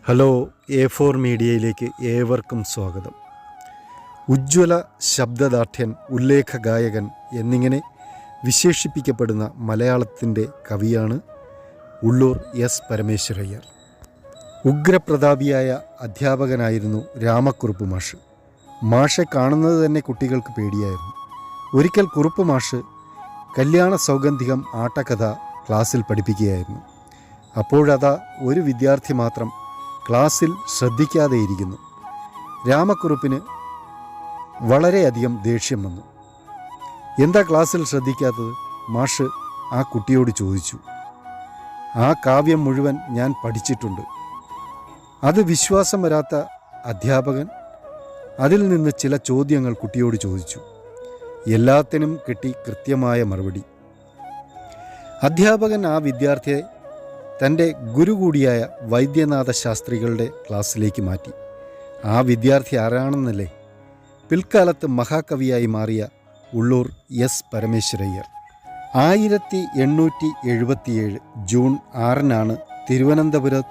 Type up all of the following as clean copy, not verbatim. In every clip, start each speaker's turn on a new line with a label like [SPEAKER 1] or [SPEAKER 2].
[SPEAKER 1] Hello, A4 മീഡിയയിലേക്ക് ഏവർക്കും സ്വാഗതം. ഉജ്ജ്വല ശബ്ദദാർഢ്യൻ, ഉല്ലേഖ ഗായകൻ എന്നിങ്ങനെ വിശേഷിപ്പിക്കപ്പെടുന്ന മലയാളത്തിൻ്റെ കവിയാണ് ഉള്ളൂർ എസ് പരമേശ്വരയ്യർ. ഉഗ്രപ്രതാപിയായ അധ്യാപകനായിരുന്നു രാമക്കുറുപ്പ് മാഷ്. മാഷെ കാണുന്നത് തന്നെ കുട്ടികൾക്ക് പേടിയായിരുന്നു. ഒരിക്കൽ കുറുപ്പ് മാഷ് കല്യാണ സൗഗന്ധികം ആട്ടക്കഥ ക്ലാസ്സിൽ പഠിപ്പിക്കുകയായിരുന്നു. അപ്പോഴതാ ഒരു വിദ്യാർത്ഥി മാത്രം ക്ലാസ്സിൽ ശ്രദ്ധിക്കാതെയിരിക്കുന്നു. രാമക്കുറുപ്പിന് വളരെയധികം ദേഷ്യം വന്നു. എന്താ ക്ലാസ്സിൽ ശ്രദ്ധിക്കാത്തത്? മാഷ് ആ കുട്ടിയോട് ചോദിച്ചു. ആ കാവ്യം മുഴുവൻ ഞാൻ പഠിച്ചിട്ടുണ്ട്. അത് വിശ്വാസം വരാത്ത അധ്യാപകൻ അതിൽ നിന്ന് ചില ചോദ്യങ്ങൾ കുട്ടിയോട് ചോദിച്ചു. എല്ലാത്തിനും കിട്ടി കൃത്യമായ മറുപടി. അധ്യാപകൻ ആ വിദ്യാർത്ഥിയെ തൻ്റെ ഗുരു കൂടിയായ വൈദ്യനാഥ ശാസ്ത്രികളുടെ ക്ലാസ്സിലേക്ക് മാറ്റി. ആ വിദ്യാർത്ഥി ആരാണെന്നല്ലേ? പിൽക്കാലത്ത് മഹാകവിയായി മാറിയ ഉള്ളൂർ എസ് പരമേശ്വരയ്യർ. 1877 ജൂൺ 6 തിരുവനന്തപുരം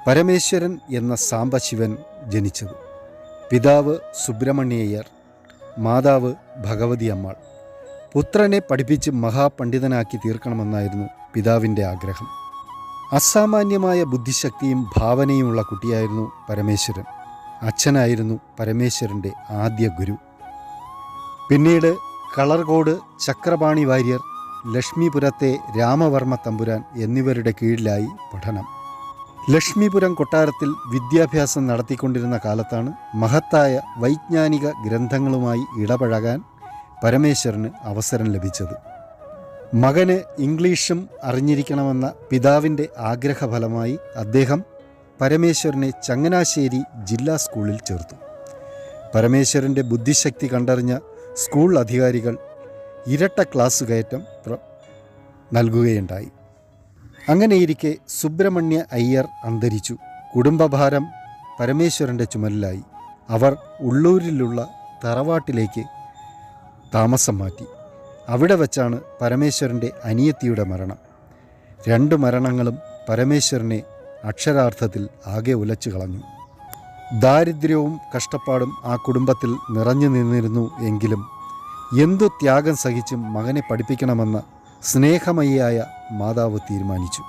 [SPEAKER 1] പരമേശ്വരൻ എന്ന സാംബശിവൻ ജനിച്ചത്. പിതാവ് സുബ്രഹ്മണ്യയ്യർ, മാതാവ് ഭഗവതി അമ്മാൾ. പുത്രനെ പഠിപ്പിച്ച് മഹാപണ്ഡിതനാക്കി തീർക്കണമെന്നായിരുന്നു പിതാവിൻ്റെ ആഗ്രഹം. അസാമാന്യമായ ബുദ്ധിശക്തിയും ഭാവനയുമുള്ള കുട്ടിയായിരുന്നു പരമേശ്വരൻ. അച്ഛനായിരുന്നു പരമേശ്വരൻ്റെ ആദ്യ ഗുരു. പിന്നീട് കളർകോട് ചക്രപാണി വാര്യർ, ലക്ഷ്മീപുരത്തെ രാമവർമ്മ തമ്പുരാൻ എന്നിവരുടെ കീഴിലായി പഠനം. ലക്ഷ്മീപുരം കൊട്ടാരത്തിൽ വിദ്യാഭ്യാസം നടത്തിക്കൊണ്ടിരുന്ന കാലത്താണ് മഹത്തായ വൈജ്ഞാനിക ഗ്രന്ഥങ്ങളുമായി ഇടപഴകാൻ പരമേശ്വരന് അവസരം ലഭിച്ചത്. മകന് ഇംഗ്ലീഷും അറിഞ്ഞിരിക്കണമെന്ന പിതാവിൻ്റെ ആഗ്രഹഫലമായി അദ്ദേഹം പരമേശ്വരനെ ചങ്ങനാശ്ശേരി ജില്ലാ സ്കൂളിൽ ചേർത്തു. പരമേശ്വരൻ്റെ ബുദ്ധിശക്തി കണ്ടറിഞ്ഞ സ്കൂൾ അധികാരികൾ ഇരട്ട ക്ലാസ് കയറ്റം നൽകുകയുണ്ടായി. അങ്ങനെയിരിക്കെ സുബ്രഹ്മണ്യ അയ്യർ അന്തരിച്ചു. കുടുംബഭാരം പരമേശ്വരൻ്റെ ചുമലിലായി. അവർ ഉള്ളൂരിലുള്ള തറവാട്ടിലേക്ക് താമസം മാറ്റി. അവിടെ വച്ചാണ് പരമേശ്വരൻ്റെ അനിയത്തിയുടെ മരണം. 2 മരണങ്ങളും പരമേശ്വരനെ അക്ഷരാർത്ഥത്തിൽ ആകെ ഉലച്ചു കളഞ്ഞു. ദാരിദ്ര്യവും കഷ്ടപ്പാടും ആ കുടുംബത്തിൽ നിറഞ്ഞു നിന്നിരുന്നു. എങ്കിലും എന്തു ത്യാഗം സഹിച്ചും മകനെ പഠിപ്പിക്കണമെന്ന സ്നേഹമയിയായ മാതാവ് തീരുമാനിച്ചു.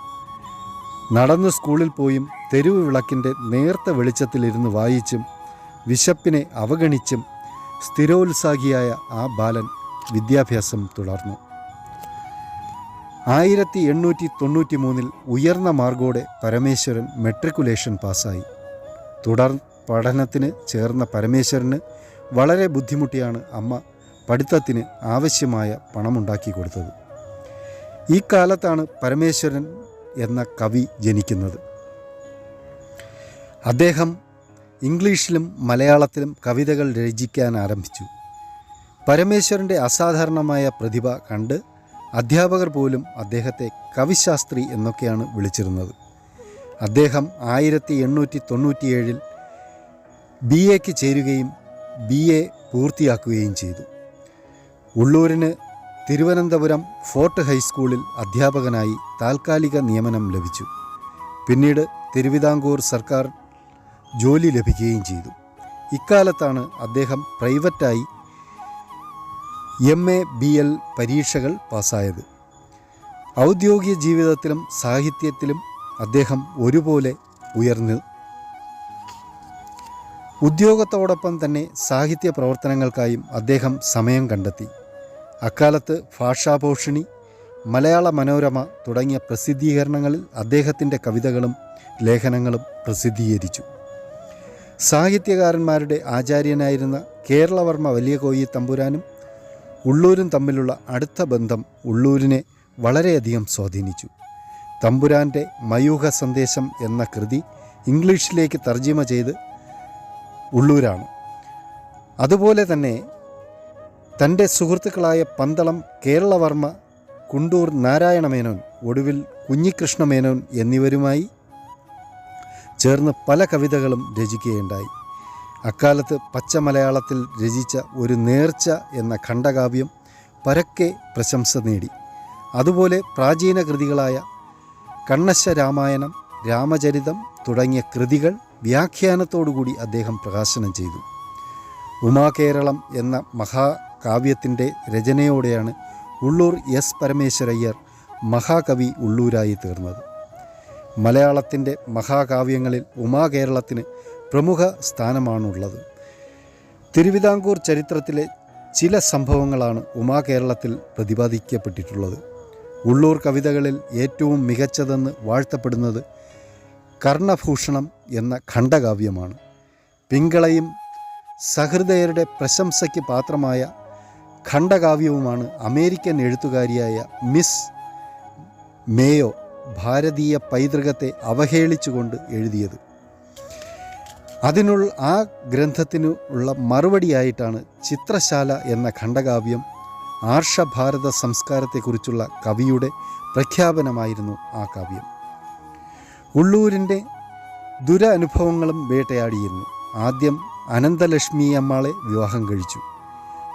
[SPEAKER 1] നടന്ന് സ്കൂളിൽ പോയും തെരുവ് വിളക്കിൻ്റെ നേർത്ത വെളിച്ചത്തിലിരുന്ന് വായിച്ചും വിശപ്പിനെ അവഗണിച്ചും സ്ഥിരോത്സാഹിയായ ആ ബാലൻ വിദ്യാഭ്യാസം തുടർന്നു. 1893 ഉയർന്ന മാർക്കോടെ പരമേശ്വരൻ മെട്രിക്കുലേഷൻ പാസ്സായി. തുടർ പഠനത്തിന് ചേർന്ന പരമേശ്വരന് വളരെ ബുദ്ധിമുട്ടിയാണ് അമ്മ പഠിത്തത്തിന് ആവശ്യമായ പണമുണ്ടാക്കി കൊടുത്തത്. ഈ കാലത്താണ് പരമേശ്വരൻ എന്ന കവി ജനിക്കുന്നത്. അദ്ദേഹം ഇംഗ്ലീഷിലും മലയാളത്തിലും കവിതകൾ രചിക്കാൻ ആരംഭിച്ചു. പരമേശ്വരൻ്റെ അസാധാരണമായ പ്രതിഭ കണ്ട് അധ്യാപകർ പോലും അദ്ദേഹത്തെ കവിശാസ്ത്രി എന്നൊക്കെയാണ് വിളിച്ചിരുന്നത്. അദ്ദേഹം 1897 BA-ക്ക് ചേരുകയും BA പൂർത്തിയാക്കുകയും ചെയ്തു. ഉള്ളൂരിന് തിരുവനന്തപുരം ഫോർട്ട് ഹൈസ്കൂളിൽ അധ്യാപകനായി താൽക്കാലിക നിയമനം ലഭിച്ചു. പിന്നീട് തിരുവിതാംകൂർ സർക്കാർ ജോലി ലഭിക്കുകയും ചെയ്തു. ഇക്കാലത്താണ് അദ്ദേഹം പ്രൈവറ്റായി MA BL പരീക്ഷകൾ പാസ്സായത്. ഔദ്യോഗിക ജീവിതത്തിലും സാഹിത്യത്തിലും അദ്ദേഹം ഒരുപോലെ ഉയർന്നു. ഉദ്യോഗത്തോടൊപ്പം തന്നെ സാഹിത്യ പ്രവർത്തനങ്ങൾക്കായും അദ്ദേഹം സമയം കണ്ടെത്തി. അക്കാലത്ത് ഭാഷാഭൂഷണി, മലയാള മനോരമ തുടങ്ങിയ പ്രസിദ്ധീകരണങ്ങളിൽ അദ്ദേഹത്തിൻ്റെ കവിതകളും ലേഖനങ്ങളും പ്രസിദ്ധീകരിച്ചു. സാഹിത്യകാരന്മാരുടെ ആചാര്യനായിരുന്ന കേരളവർമ്മ വലിയ കോയി തമ്പുരാനും ഉള്ളൂരും തമ്മിലുള്ള അടുത്ത ബന്ധം ഉള്ളൂരിനെ വളരെയധികം സ്വാധീനിച്ചു. തമ്പുരാൻ്റെ മയൂഖ സന്ദേശം എന്ന കൃതി ഇംഗ്ലീഷിലേക്ക് തർജ്ജിമ ചെയ്ത് ഉള്ളൂരാണ്. അതുപോലെ തന്നെ തൻ്റെ സുഹൃത്തുക്കളായ പന്തളം കേരളവർമ്മ, കുണ്ടൂർ നാരായണമേനോൻ, ഒടുവിൽ കുഞ്ഞികൃഷ്ണമേനോൻ എന്നിവരുമായി ചേർന്ന് പല കവിതകളും രചിക്കുകയുണ്ടായി. അക്കാലത്ത് പച്ച മലയാളത്തിൽ രചിച്ച ഒരു നേർച്ച എന്ന ഖണ്ഡകാവ്യം പരക്കെ പ്രശംസ നേടി. അതുപോലെ പ്രാചീന കൃതികളായ കണ്ണശ്ശ രാമായണം, രാമചരിതം തുടങ്ങിയ കൃതികൾ വ്യാഖ്യാനത്തോടുകൂടി അദ്ദേഹം പ്രകാശനം ചെയ്തു. ഉമാകേരളം എന്ന മഹാകാവ്യത്തിൻ്റെ രചനയോടെയാണ് ഉള്ളൂർ എസ് പരമേശ്വരയ്യർ മഹാകവി ഉള്ളൂരായി തീർന്നത്. മലയാളത്തിൻ്റെ മഹാകാവ്യങ്ങളിൽ ഉമാകേരളത്തിന് പ്രമുഖ സ്ഥാനമാണുള്ളത്. തിരുവിതാംകൂർ ചരിത്രത്തിലെ ചില സംഭവങ്ങളാണ് ഉമാകേരളത്തിൽ പ്രതിപാദിക്കപ്പെട്ടിട്ടുള്ളത്. ഉള്ളൂർ കവിതകളിൽ ഏറ്റവും മികച്ചതെന്ന് വാഴ്ത്തപ്പെടുന്നത് കർണഭൂഷണം എന്ന ഖണ്ഡകാവ്യമാണ്. പിങ്കളയും സഹൃദയരുടെ പ്രശംസയ്ക്ക് പാത്രമായ ഖണ്ഡകാവ്യവുമാണ് അമേരിക്കൻ എഴുത്തുകാരിയായ മിസ് മേയോ ഭാരതീയ പൈതൃകത്തെ അവഹേളിച്ചുകൊണ്ട് എഴുതിയത്. ആ ഗ്രന്ഥത്തിനുള്ള മറുപടിയായിട്ടാണ് ചിത്രശാല എന്ന ഖണ്ഡകാവ്യം. ആർഷഭാരത സംസ്കാരത്തെക്കുറിച്ചുള്ള കവിയുടെ പ്രഖ്യാപനമായിരുന്നു ആ കാവ്യം. ഉള്ളൂരിൻ്റെ ദുരനുഭവങ്ങളും വേട്ടയാടിയിരുന്നു. ആദ്യം അനന്തലക്ഷ്മി അമ്മാളെ വിവാഹം കഴിച്ചു.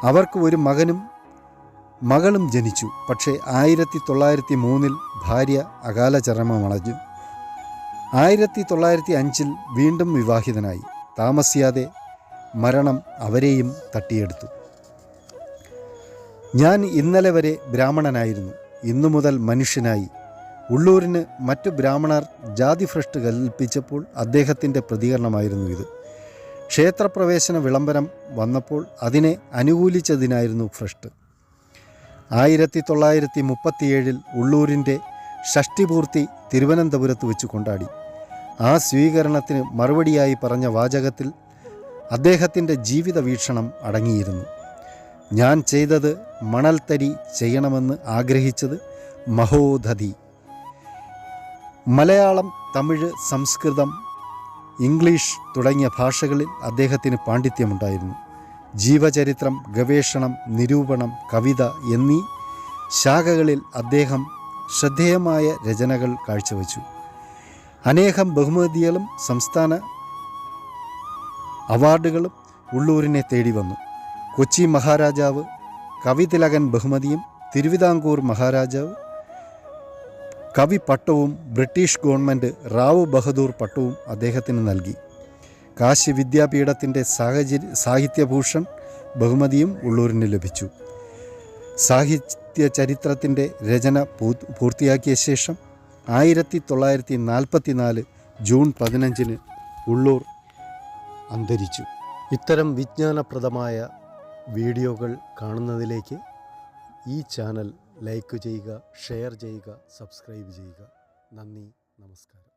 [SPEAKER 1] അവർക്ക് ഒരു മകളും ജനിച്ചു. പക്ഷേ 1903 ഭാര്യ അകാല ചരമമടഞ്ഞു. 1905 വീണ്ടും വിവാഹിതനായി. താമസിയാതെ മരണം അവരെയും തട്ടിയെടുത്തു. ഞാൻ ഇന്നലെ വരെ ബ്രാഹ്മണനായിരുന്നു, ഇന്നു മുതൽ മനുഷ്യനായി. ഉള്ളൂരിന് മറ്റു ബ്രാഹ്മണർ ജാതിഭ്രഷ്ട് കൽപ്പിച്ചപ്പോൾ അദ്ദേഹത്തിൻ്റെ പ്രതികരണമായിരുന്നു ഇത്. ക്ഷേത്രപ്രവേശന വിളംബരം വന്നപ്പോൾ അതിനെ അനുകൂലിച്ചതിനായിരുന്നു ഭ്രഷ്ട്. 1937 ഉള്ളൂരിൻ്റെ ഷഷ്ടിപൂർത്തി തിരുവനന്തപുരത്ത് വെച്ച് കൊണ്ടാടി. ആ സ്വീകരണത്തിന് മറുപടിയായി പറഞ്ഞ വാചകത്തിൽ അദ്ദേഹത്തിൻ്റെ ജീവിത വീക്ഷണം അടങ്ങിയിരുന്നു. ഞാൻ ചെയ്തത് മണൽത്തരി ചെയ്യണമെന്ന് ആഗ്രഹിച്ചത് മഹോദധി. മലയാളം, തമിഴ്, സംസ്കൃതം, ഇംഗ്ലീഷ് തുടങ്ങിയ ഭാഷകളിൽ അദ്ദേഹത്തിന് പാണ്ഡിത്യമുണ്ടായിരുന്നു. ജീവചരിത്രം, ഗവേഷണം, നിരൂപണം, കവിത എന്നീ ശാഖകളിൽ അദ്ദേഹം ശ്രദ്ധേയമായ രചനകൾ കാഴ്ചവെച്ചു. അനേകം ബഹുമതികളും സംസ്ഥാന അവാർഡുകളും ഉള്ളൂരിനെ തേടി വന്നു. കൊച്ചി മഹാരാജാവ് കവിതിലകൻ ബഹുമതിയും തിരുവിതാംകൂർ മഹാരാജാവ് കവി പട്ടവും ബ്രിട്ടീഷ് ഗവൺമെൻറ് റാവു ബഹദൂർ പട്ടവും അദ്ദേഹത്തിന് നൽകി. കാശി വിദ്യാപീഠത്തിൻ്റെ സാഹിത്യഭൂഷൺ ബഹുമതിയും ഉള്ളൂരിന് ലഭിച്ചു. സാഹിത്യ ചരിത്രത്തിൻ്റെ രചന പൂർത്തിയാക്കിയ ശേഷം 1944 ജൂൺ 15 ഉള്ളൂർ അന്തരിച്ചു. ഇത്തരം വിജ്ഞാനപ്രദമായ വീഡിയോകൾ കാണുന്നതിലേക്ക് ഈ ചാനൽ ലൈക്ക് ചെയ്യുക, ഷെയർ ചെയ്യുക, സബ്സ്ക്രൈബ് ചെയ്യുക. നന്ദി, നമസ്കാരം.